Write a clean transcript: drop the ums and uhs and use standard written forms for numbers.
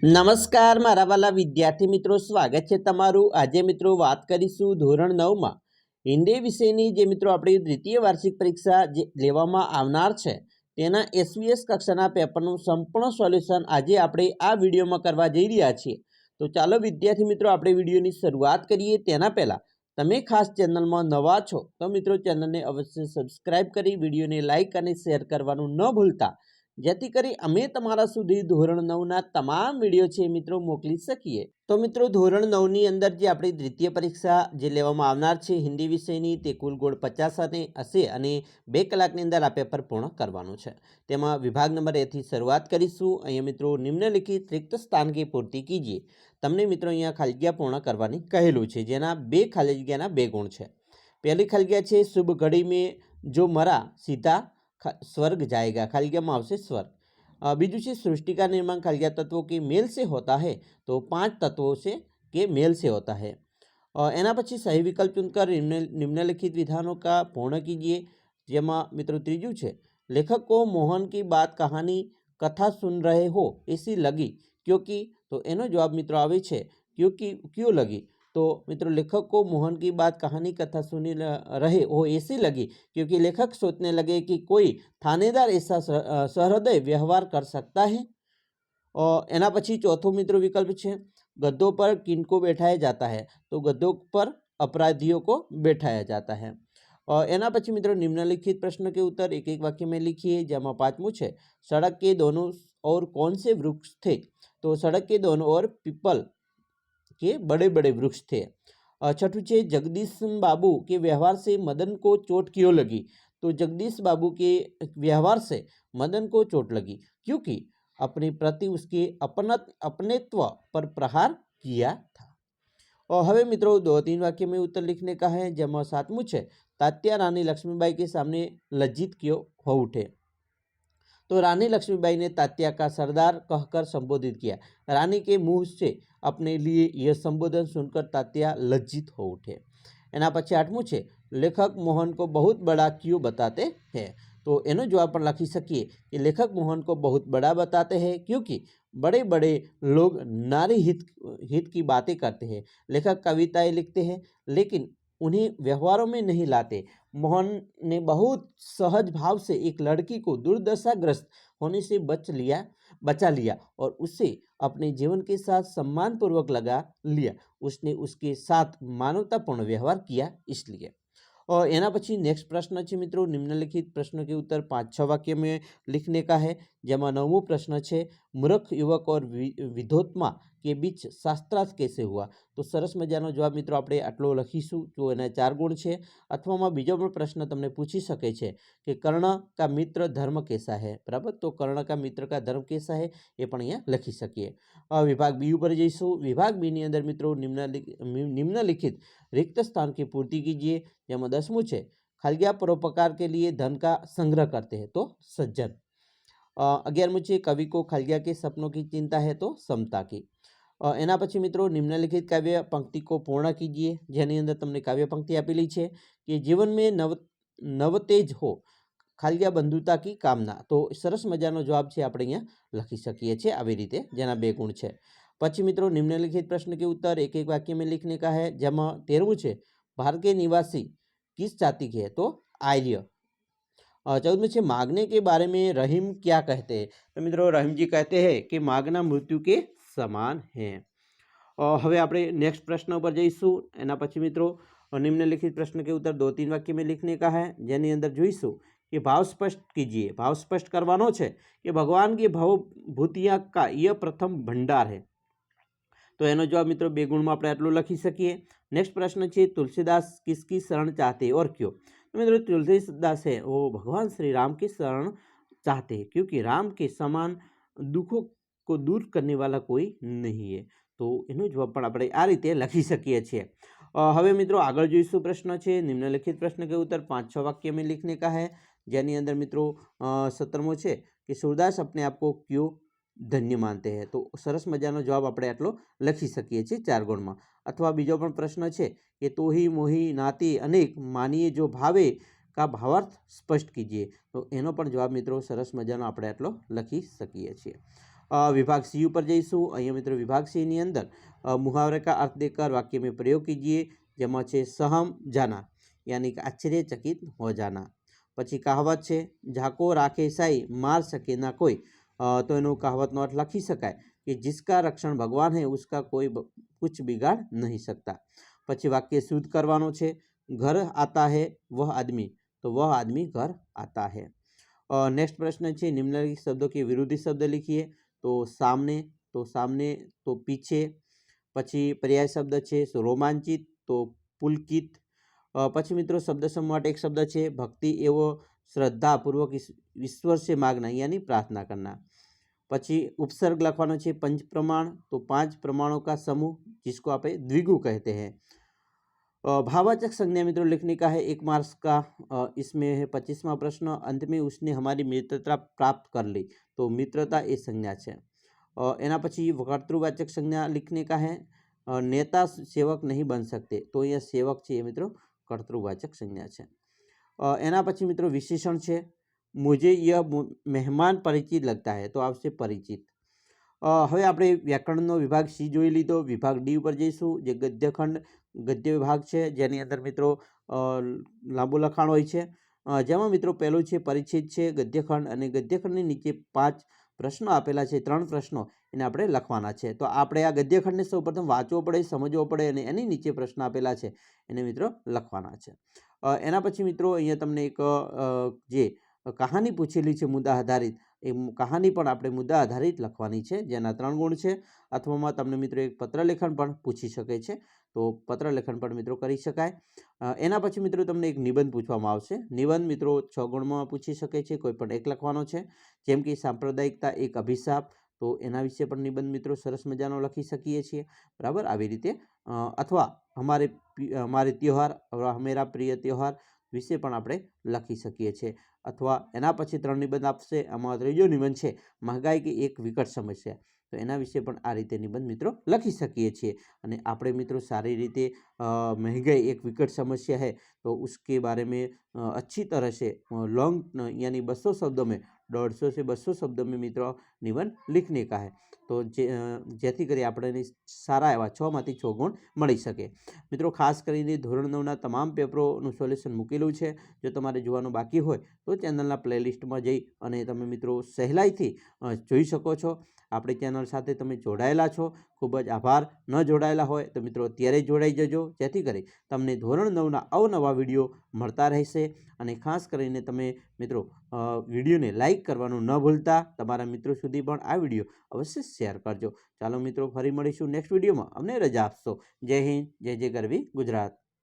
નમસ્કાર મારા વાલા વિદ્યાર્થી મિત્રો, સ્વાગત છે તમારું। આજે મિત્રો વાત કરીશું ધોરણ 9માં હિન્દી વિષયની જે મિત્રો આપણી દ્વિતીય વાર્ષિક પરીક્ષા જે લેવામાં આવનાર છે તેના એસવીએસ કક્ષાના પેપરનું સંપૂર્ણ સોલ્યુશન આજે આપણે આ વિડીયોમાં કરવા જઈ રહ્યા છીએ। તો ચાલો વિદ્યાર્થી મિત્રો આપણે વિડીયોની શરૂઆત કરીએ। તેના પહેલાં તમે ખાસ ચેનલમાં નવા છો તો મિત્રો ચેનલને અવશ્ય સબસ્ક્રાઇબ કરી વિડીયોને લાઇક અને શેર કરવાનું ન ભૂલતા, જેથી કરી અમે તમારા સુધી ધોરણ 9ના તમામ વિડીયો છે મિત્રો મોકલી શકીએ। તો મિત્રો ધોરણ 9ની અંદર જે આપણી દ્વિતીય પરીક્ષા જે લેવામાં આવનાર છે હિન્દી વિષયની તે કુલ ગુણ 50 હશે અને 2 કલાકની અંદર આ પેપર પૂર્ણ કરવાનું છે। તેમાં વિભાગ નંબર A થી શરૂઆત કરીશું। અહીંયા મિત્રો નિમ્નલિખિત रिक्त स्थान की पूर्ति कीजिए। તમને મિત્રો અહીંયા ખાલી જગ્યા પૂર્ણ કરવાની કહેલું છે, જેના 2 ખાલી જગ્યાના 2 ગુણ છે। પહેલી ખાલી જગ્યા છે શુभ घड़ी में जो मरा सीधा स्वर्ग जाएगा, खाली जगह में आवशे स्वर्ग। बीजू से सृष्टि का निर्माण खाली जगह तत्वों के मेल से होता है, तो 5 तत्वों से के मेल से होता है। एना पछी सही विकल्प चुनकर निम्नलिखित विधानों का पूर्ण कीजिए। जेमा मित्रों त्रीजू है लेखक को मोहन की बात कहानी कथा सुन रहे हो ऐसी लगी क्योंकि, तो एनो जवाब मित्रों आवे छे क्योंकि क्यों लगी। तो मित्रों लेखक को मोहन की बात कहानी कथा सुनी रहे हो ऐसी लगी क्योंकि लेखक सोचने लगे कि कोई थानेदार ऐसा सहृदय व्यवहार कर सकता है। और एना पछी चौथो मित्रों विकल्प है गद्दों पर किनको बैठाया जाता है, तो गद्दों पर अपराधियों को बैठाया जाता है। और एना पछी मित्रों निम्नलिखित प्रश्न के उत्तर एक एक वाक्य में लिखिए। जेमा 5मुं है सड़क के दोनों ओर कौन से वृक्ष थे, तो सड़क के दोनों ओर पीपल के बड़े बड़े वृक्ष थे। छठू है जगदीश बाबू के व्यवहार से मदन को चोट क्यों लगी, तो जगदीश बाबू के व्यवहार से मदन को चोट लगी क्योंकि अपने प्रति उसके अपनेत्व पर प्रहार किया था। और हवे मित्रों 2-3 वाक्य में उत्तर लिखने का है। जेमा 7मुं है तात्या रानी लक्ष्मीबाई के सामने लज्जित क्यों हो उठे, तो रानी लक्ष्मीबाई ने तात्या का सरदार कहकर संबोधित किया। रानी के मुंह से अपने लिए यह संबोधन सुनकर तात्या लज्जित हो उठे। एना पछी 8मुं है लेखक मोहन को बहुत बड़ा क्यों बताते हैं, तो एनो जवाब पर लखी सकीए कि लेखक मोहन को बहुत बड़ा बताते हैं क्योंकि बड़े बड़े लोग नारी हित की बातें करते हैं। लेखक कविताएं लिखते हैं लेकिन उन्हें व्यवहारों में नहीं लाते। मोहन ने बहुत सहज भाव से एक लड़की को दुर्दशाग्रस्त होने से बचा लिया और उसे अपने जीवन के साथ सम्मानपूर्वक लगा लिया। उसने उसके साथ मानवतापूर्ण व्यवहार किया इसलिए। और एना पछी नेक्स्ट प्रश्न है मित्रों निम्नलिखित प्रश्न के उत्तर 5-6 वाक्य में लिखने का है। जेमा 9मो प्रश्न है मूर्ख युवक और विधोत्मा के बीच शास्त्रार्थ कैसे हुआ, तो सरस मजानो जवाब मित्रों आपणे आटलो लखीशुं। तो एना 4 गुण है। अथवा बीजो पण प्रश्न तमने पूछी सके छे कि कर्ण का मित्र धर्म कैसा है, बराबर। तो कर्ण का मित्र का धर्म कैसा है ये पण अहींया लखी सकीए। विभाग बी पर जईशुं। विभाग बी नी अंदर मित्रों निम्नलिखित रिक्त स्थान की पूर्ति कीजिए। जेमां 10मुं है खालिया परोपकार के लिए धन का संग्रह करते हैं, तो सज्जन। 11मुं है कवि को खालिया के सपनों की चिंता है, तो समता की। एना पछी मित्रों निम्नलिखित काव्य पंक्ति को पूर्ण कीजिए। जेनी अंदर तमने काव्य पंक्ति आपेली है कि जीवन में नवतेज हो खालिया बंधुता की कामना, तो सरस मजानो जवाब है आपणे अहींया लखी सकीए छीए आवी रीते, जेना 2 गुण है। पछी मित्रों निम्नलिखित प्रश्न के उत्तर एक एक वाक्य में लिखने का है। जेमां 13मुं है भारत के निवासी किस जाति के है, तो आर्य। 14मुं है मांगने के बारे में रहीम क्या कहते हैं, तो मित्रों रहीम जी कहते हैं कि मांगना मृत्यु के समान है। हवे आपणे नेक्स्ट प्रश्न पर जईशुं। एना पछी मित्रों निम्नलिखित प्रश्न के उत्तर 2-3 वाक्य में लिखने का है। जेनी अंदर जोईशुं कि भाव स्पष्ट कीजिए। भाव स्पष्ट करवानो छे कि भगवान की भवभूतियां का यह प्रथम भंडार है, तो एनो जवाब मित्रों 2 गुण में आपणे आटलो लखी सकीए। नेक्स्ट प्रश्न है तुलसीदास किसकी शरण चाहते हैं और क्यों, तो मित्रों तुलसीदास है वो भगवान श्री राम की शरण चाहते हैं क्योंकि राम के समान दुखों को दूर करने वाला कोई नहीं है, तो एनो जवाब पण आपणे आ रीते लखी सकीए छीए। हवे मित्रों आगळ जोईशुं प्रश्न है निम्नलिखित प्रश्न के उत्तर 5-6 वाक्य में लिखने का है। जेनी अंदर मित्रों 17मो है कि सूरदास अपने आप को क्यों धन्य मानते हैं, तो सरस मजानो जवाब आपणे आटलो लखी सकीए छीए 4 गुण में। अथवा बीजो पण प्रश्न है कि तो ही मोही नाती अनेक मानिए जो भावे का भावार्थ स्पष्ट कीजिए, तो एनो पण जवाब मित्रों सरस मजानो आपणे आटलो लखी सकीए छीए। विभाग सी पर जईशू। अहीं मित्रों विभाग सी नी अंदर मुहावरे का अर्थ देकर वाक्य में प्रयोग कीजिए, जेमां छे सहम जाना यानी कि आश्चर्यचकित हो जाना। पछी कहावत छे झाको राखे साई मार सके ना कोई। तो एनो कहावतनो अर्थ लखी शकाय कि जिसका रक्षण भगवान है उसका कोई कुछ बिगाड़ नहीं सकता। पछी वाक्य शुद्ध करवानो छे, घर आता है वह आदमी, तो वह आदमी घर आता है। नेक्स्ट प्रश्न है निम्नलिखित शब्दों के विरोधी शब्द लिखिए। तो सामने, तो पीछे। पछी पर्याय शब्द है रोमांचित, तो पुलकित। पछी मित्रों शब्द समूह एक शब्द है भक्ति एवं श्रद्धापूर्वक ईश्वर से मांगना यानी प्रार्थना करना। पछी उपसर्ग लखवानो है पंच प्रमाण, तो 5 प्रमाणों का समूह जिसको आप द्विगु कहते हैं। भाववाचक संज्ञा मित्रों लिखने का है 1 मार्क्स का। इसमें है 25वां प्रश्न, अंत में उसने हमारी मित्रता प्राप्त कर ली, तो मित्रता ये संज्ञा है। एना पछी कर्तृवाचक संज्ञा लिखने का है नेता सेवक नहीं बन सकते, तो यह सेवक है मित्रों कर्तृवाचक संज्ञा है। एना पछी मित्रों विशेषण है मुझे यह मेहमान परिचित लगता है, तो आपसे परिचित। हवे आपणे व्याकरणनो विभाग सी जोई लीधो। विभाग डी पर जईशुं, जे गद्यखंड गद्य विभाग है, जेनी अंदर मित्रों लांबू लखाण होय छे। जेमां मित्रों पहेलुं छे परिचित छे गद्यखंड, अने गद्यखंडनी नीचे 5 प्रश्नो आपेला छे, 3 प्रश्नो एने आपणे लखवाना छे। तो आपणे आ गद्यखंडने सौप्रथम वांचवो पड़े, समजवो पड़े, अने एनी नीचे प्रश्न आपेला छे एने मित्रों लखवाना छे। एना पछी मित्रों अहींया तमने एक जे कहानी पूछेली छे मुद्दा आधारित, ए कहानी पण आपणे मुद्दा आधारित लखवानी छे, जेना 3 गुण छे। अथवा तमने मित्रों एक पत्रलेखन पण पूछी शके छे, तो पत्रलेखन पण मित्रों करी शकाय। एना पछी मित्रों तमने एक निबंध पूछवामां आवशे। निबंध मित्रों 6 गुणमां पूछी शके छे, कोई पण एक लखवानो छे। जेम कि सांप्रदायिकता एक अभिशाप, तो एना विषे पण निबंध मित्रों सरस मजानो लखी शकीए छीए, बराबर। आवी रीते अथवा हमारे त्योहार, मेरा प्रिय त्योहार विषे पण आपणे लखी शकीए छीए। अथवा एना पछी 3 निबंध आपशे। आमां त्रीजो निबंध छे महंगाई की एक विकट समस्या, तो एना विषे पण आ रीते निबंध मित्रों लखी शकीए छीए। अने आपणे मित्रों सारी रीते महंगाई एक विकट समस्या है, तो उसके बारे में अच्छी तरह से लॉन्ग यानी 200 शब्दों में 150 से 200 शब्दों में मित्रों निबंध लिखने का है, तो जेथी करी आपणे सारा एवा 6 मांथी 6 गुण मळी शके। मित्रों खास करीने धोरण 9 ना तमाम पेपरोनुं सोल्यूशन मूकेलुं छे। जो तमारे जोवानुं बाकी होय तो चेनलना प्लेलिस्टमां जई अने तमे मित्रों सहेलाईथी जोई शको छो। आपणी चेनल साथे तमे जोडायेला छो, खूब ज आभार। न जोडायेला होय तो मित्रों अत्यारे जोडाई जजो, जेथी करी तमने धोरण 9 ना अवनवा विडियो मळता रहेशे। अने खास करीने तमे मित्रों विडियोने लाइक करवानुं न भूलता। तमारा मित्रों सुधी पण आ विडियो अवश्य शेर करजो। चालो मित्रों फरी मळीशुं नेक्स्ट विडियोमां। अमने रजा आपशो। जय हिंद, जय जय गरवी गुजरात।